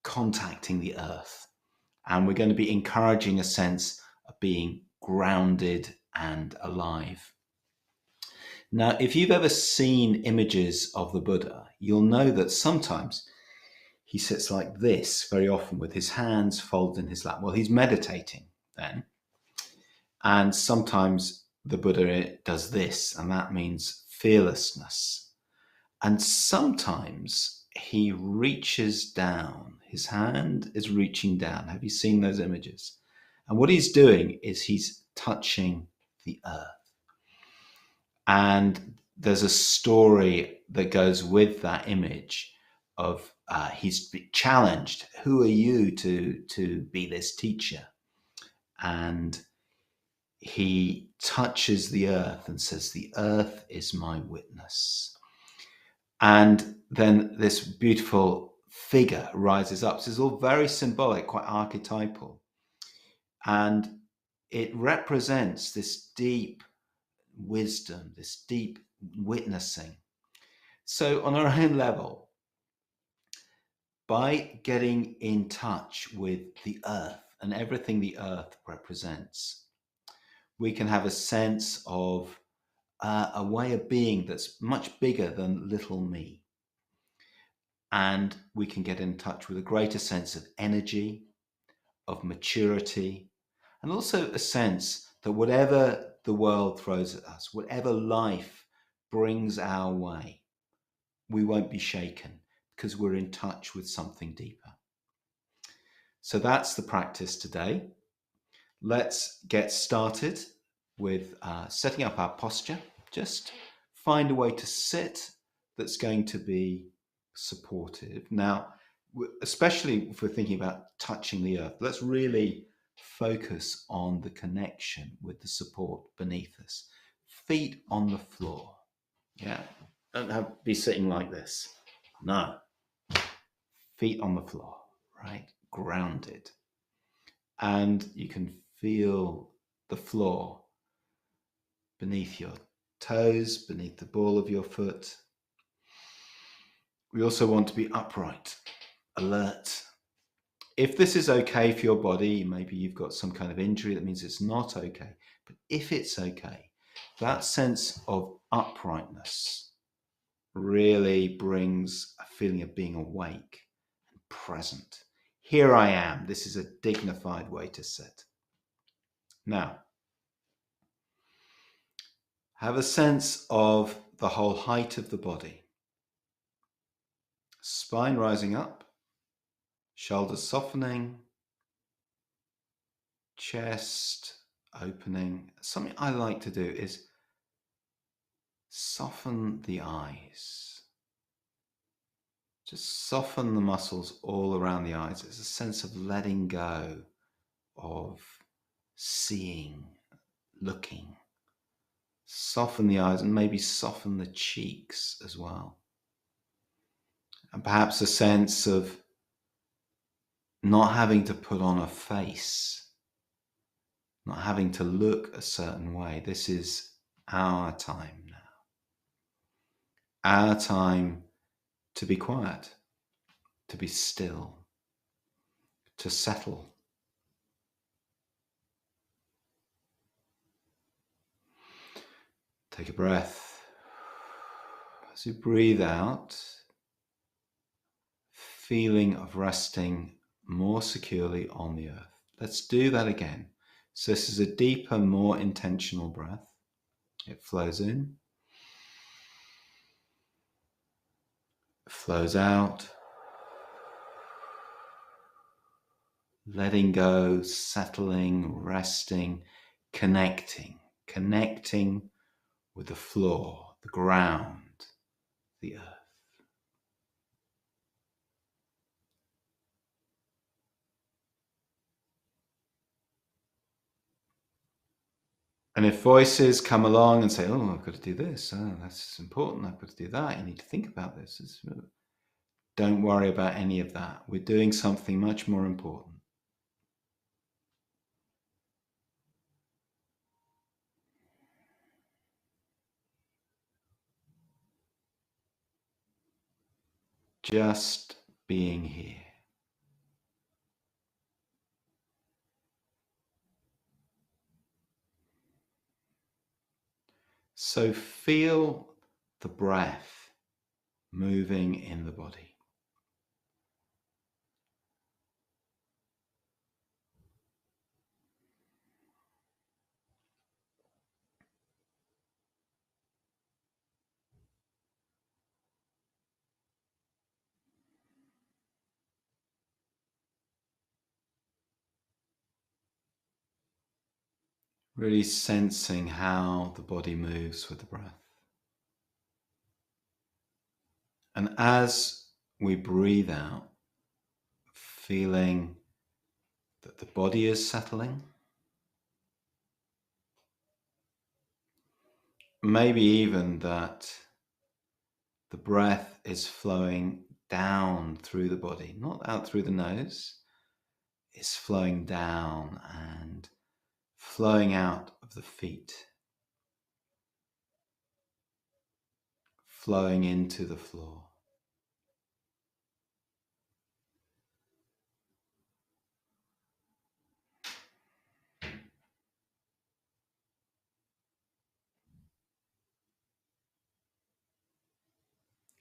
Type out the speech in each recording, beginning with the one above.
contacting the earth, and we're going to be encouraging a sense of being grounded and alive. Now, if you've ever seen images of the Buddha, you'll know that sometimes he sits like this very often with his hands folded in his lap. Well, he's meditating then. And sometimes the Buddha does this, and that means fearlessness. And sometimes he reaches down. His hand is reaching down. Have you seen those images? And what he's doing is he's touching the earth. And there's a story that goes with that image of he's challenged. Who are you to be this teacher? And he touches the earth and says, the earth is my witness. And then this beautiful figure rises up. So it's all very symbolic, quite archetypal. And it represents this deep wisdom, this deep witnessing. So on our own level, by getting in touch with the earth and everything the earth represents, we can have a sense of a way of being that's much bigger than little me. And we can get in touch with a greater sense of energy, of maturity, and also a sense that whatever the world throws at us, whatever life brings our way, we won't be shaken because we're in touch with something deeper. So that's the practice today. Let's get started with setting up our posture. Just find a way to sit that's going to be supportive. Now, especially if we're thinking about touching the earth, let's really focus on the connection with the support beneath us. Feet on the floor. Yeah, don't be sitting like this. No. Feet on the floor, right? Grounded. And you can feel the floor beneath your toes, beneath the ball of your foot. We also want to be upright, alert. If this is okay for your body, maybe you've got some kind of injury, that means it's not okay. But if it's okay, that sense of uprightness really brings a feeling of being awake and present. Here I am. This is a dignified way to sit. Now, have a sense of the whole height of the body. Spine rising up, shoulders softening, chest opening. Something I like to do is soften the eyes. Just soften the muscles all around the eyes. There's a sense of letting go, of seeing, looking. Soften the eyes and maybe soften the cheeks as well. And perhaps a sense of not having to put on a face, not having to look a certain way. This is our time now. Our time to be quiet, to be still, to settle. Take a breath. As you breathe out, feeling of resting more securely on the earth. Let's do that again. So this is a deeper, more intentional breath. It flows in, flows out, letting go, settling, resting, connecting with the floor, the ground, the earth. And if voices come along and say, oh, I've got to do this, oh, that's important, I've got to do that, you need to think about this. Don't worry about any of that. We're doing something much more important. Just being here. So feel the breath moving in the body. Really sensing how the body moves with the breath. And as we breathe out, feeling that the body is settling, maybe even that the breath is flowing down through the body, not out through the nose, it's flowing down and flowing out of the feet, flowing into the floor.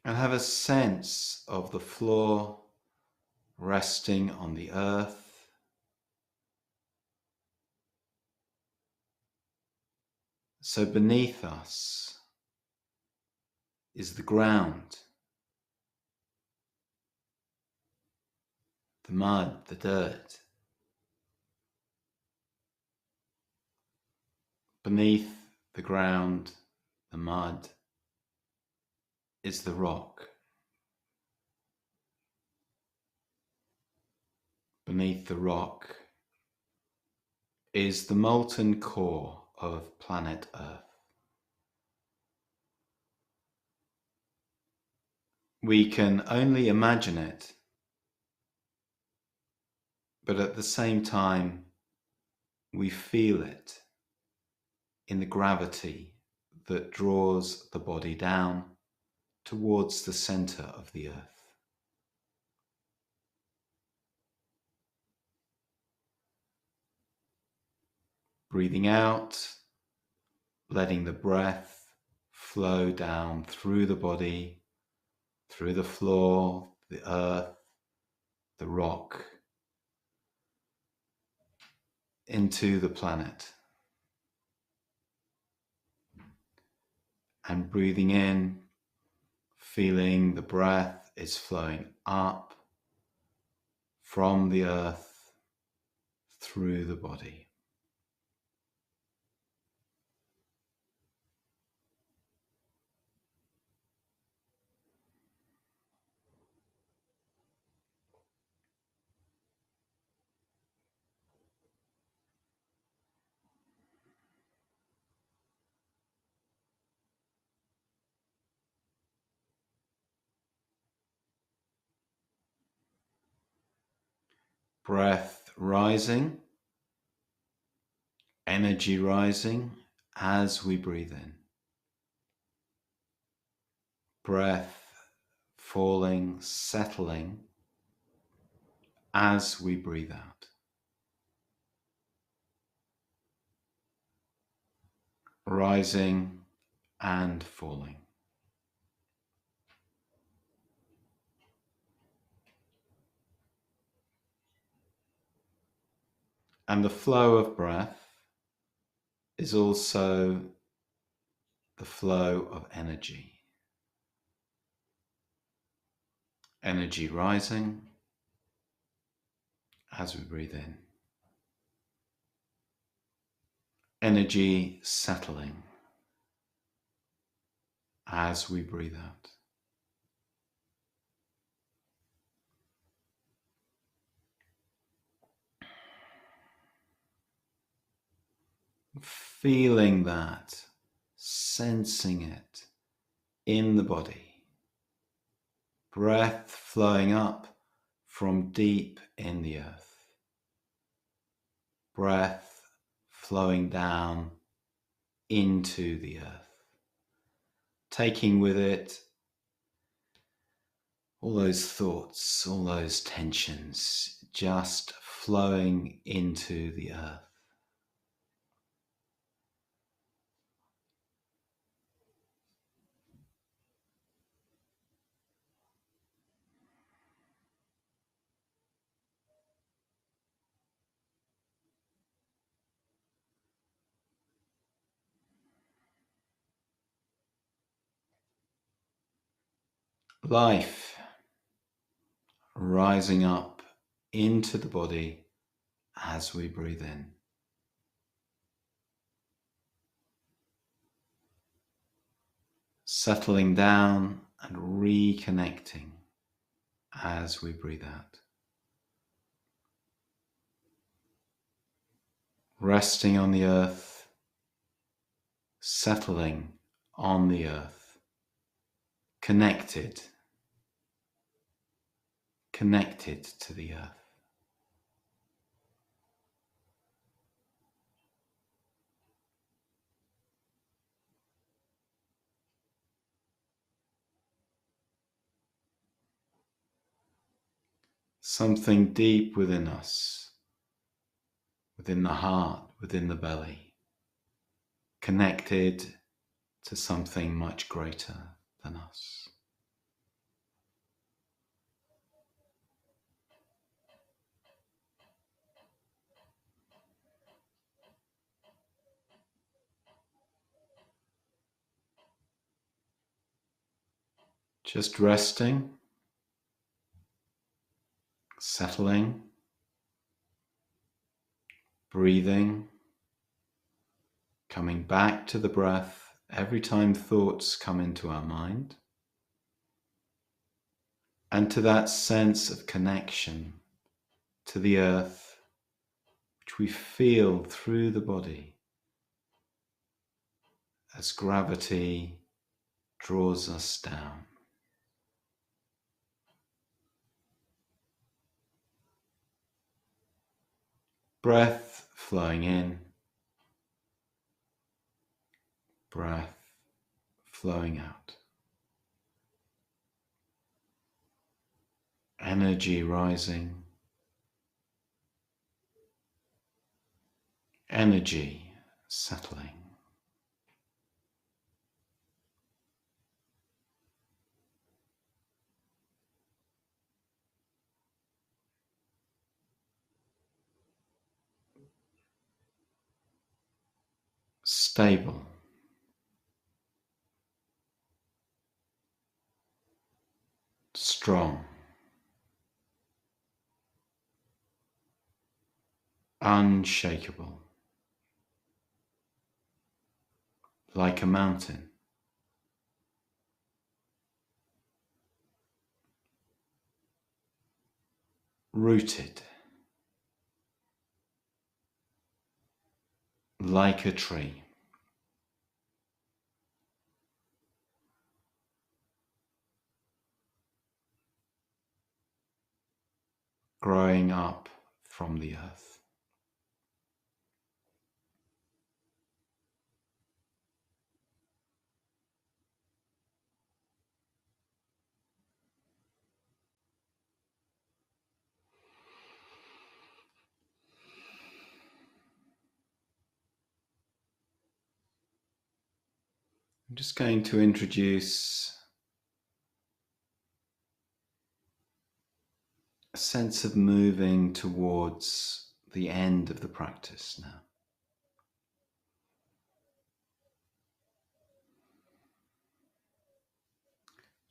And have a sense of the floor resting on the earth. So beneath us is the ground, the mud, the dirt. Beneath the ground, the mud, is the rock. Beneath the rock is the molten core of planet Earth. We can only imagine it, but at the same time, we feel it in the gravity that draws the body down towards the center of the earth. Breathing out, letting the breath flow down through the body, through the floor, the earth, the rock, into the planet. And breathing in, feeling the breath is flowing up from the earth through the body. Breath rising, energy rising as we breathe in. Breath falling, settling as we breathe out. Rising and falling. And the flow of breath is also the flow of energy. Energy rising as we breathe in. Energy settling as we breathe out. Feeling that, sensing it in the body. Breath flowing up from deep in the earth. Breath flowing down into the earth. Taking with it all those thoughts, all those tensions, just flowing into the earth. Life rising up into the body as we breathe in. Settling down and reconnecting as we breathe out. Resting on the earth, settling on the earth, connected to the earth. Something deep within us, within the heart, within the belly, connected to something much greater than us. Just resting, settling, breathing, coming back to the breath every time thoughts come into our mind, and to that sense of connection to the earth, which we feel through the body as gravity draws us down. Breath flowing in, breath flowing out. Energy rising, energy settling. Stable, strong, unshakable, like a mountain. Rooted, like a tree. Growing up from the earth. I'm just going to introduce a sense of moving towards the end of the practice now.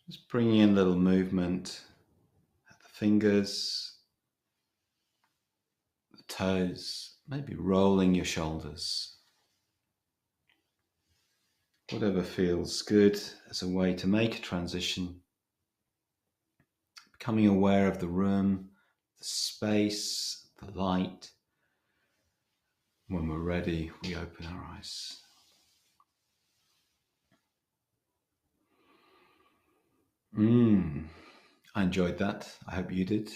Just bringing in a little movement at the fingers, the toes, maybe rolling your shoulders. Whatever feels good as a way to make a transition. Becoming aware of the room, the space, the light. When we're ready, we open our eyes. I enjoyed that. I hope you did.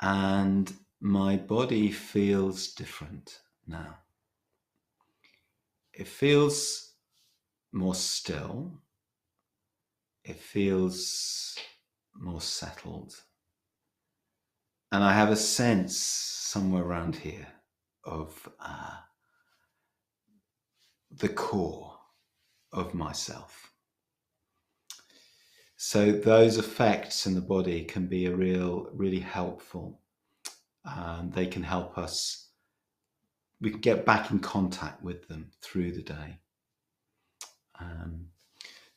And my body feels different now. It feels more still. It feels more settled. And I have a sense somewhere around here of the core of myself. So those effects in the body can be really helpful. They can help us, we can get back in contact with them through the day.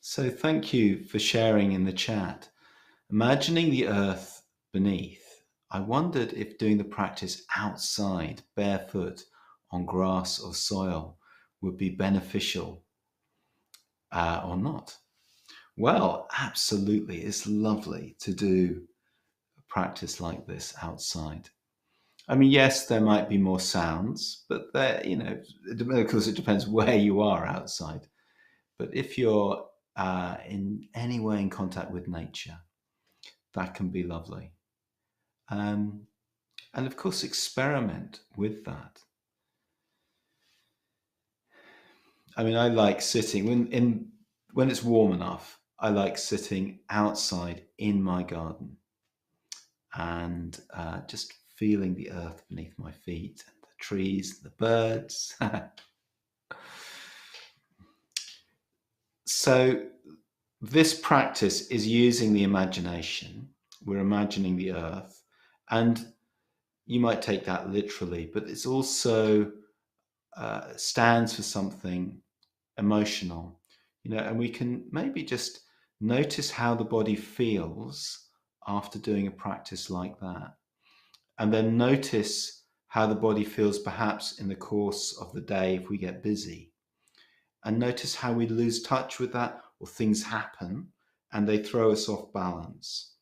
So thank you for sharing in the chat. Imagining the earth beneath, I wondered if doing the practice outside, barefoot, on grass or soil, would be beneficial or not. Well, absolutely. It's lovely to do a practice like this outside. I mean, yes, there might be more sounds, but of course, it depends where you are outside. But if you're in any way in contact with nature, that can be lovely. Um, and of course, experiment with that. I mean, I like sitting when it's warm enough. I like sitting outside in my garden and just feeling the earth beneath my feet, and the trees, the birds. So this practice is using the imagination. We're imagining the earth, and you might take that literally, but it's also stands for something emotional, and we can maybe just notice how the body feels after doing a practice like that. And then notice how the body feels perhaps in the course of the day if we get busy. And notice how we lose touch with that, or things happen and they throw us off balance.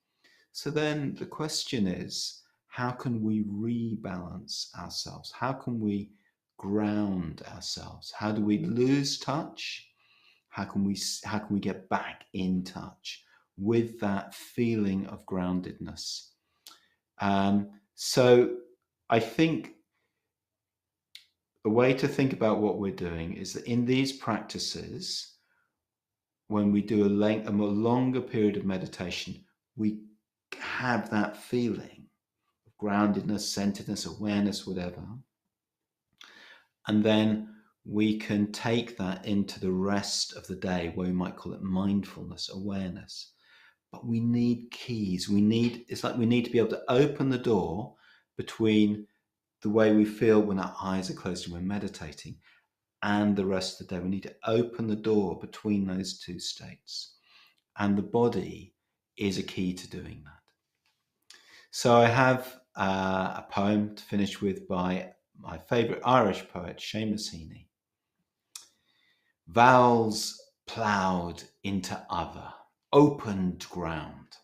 So then the question is, how can we rebalance ourselves? How can we ground ourselves? How do we lose touch? How can we get back in touch with that feeling of groundedness? So I think a way to think about what we're doing is that in these practices, when we do a more longer period of meditation, we have that feeling of groundedness, centeredness, awareness, whatever. And then we can take that into the rest of the day, where we might call it mindfulness, awareness. But we need keys. It's like we need to be able to open the door between the way we feel when our eyes are closed and we're meditating and the rest of the day. We need to open the door between those two states. And the body is a key to doing that. So I have a poem to finish with by my favourite Irish poet, Seamus Heaney. Vows ploughed into other, opened ground.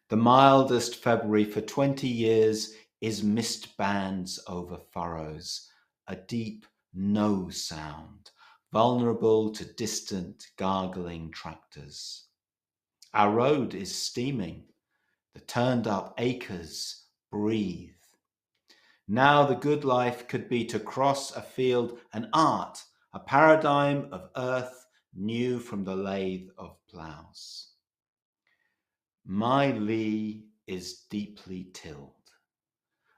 The mildest February for 20 years is mist bands over furrows, a deep no sound, vulnerable to distant gargling tractors. Our road is steaming, the turned up acres breathe. Now the good life could be to cross a field, an art, a paradigm of earth new from the lathe of ploughs. My lea is deeply tilled.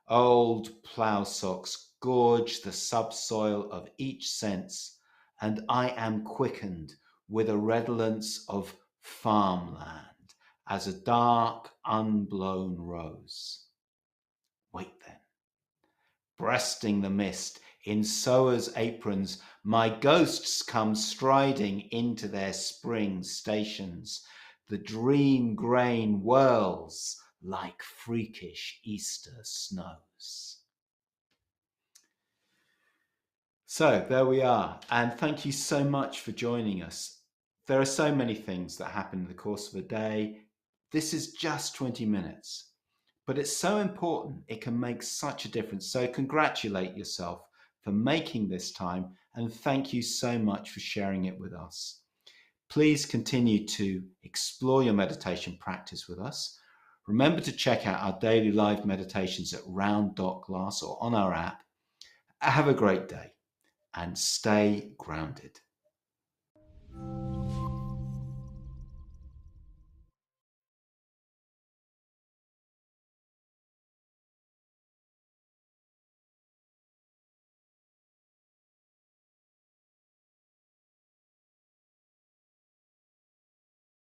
Old plough socks gorge the subsoil of each sense, and I am quickened with a redolence of farmland as a dark, unblown rose. Wait then. Breasting the mist in sowers' aprons, my ghosts come striding into their spring stations. The dream grain whirls like freakish Easter snows. So there we are, and thank you so much for joining us. There are so many things that happen in the course of a day. This is just 20 minutes. But it's so important, it can make such a difference. So congratulate yourself for making this time, and thank you so much for sharing it with us. Please continue to explore your meditation practice with us. Remember to check out our daily live meditations at round.glass or on our app. Have a great day and stay grounded.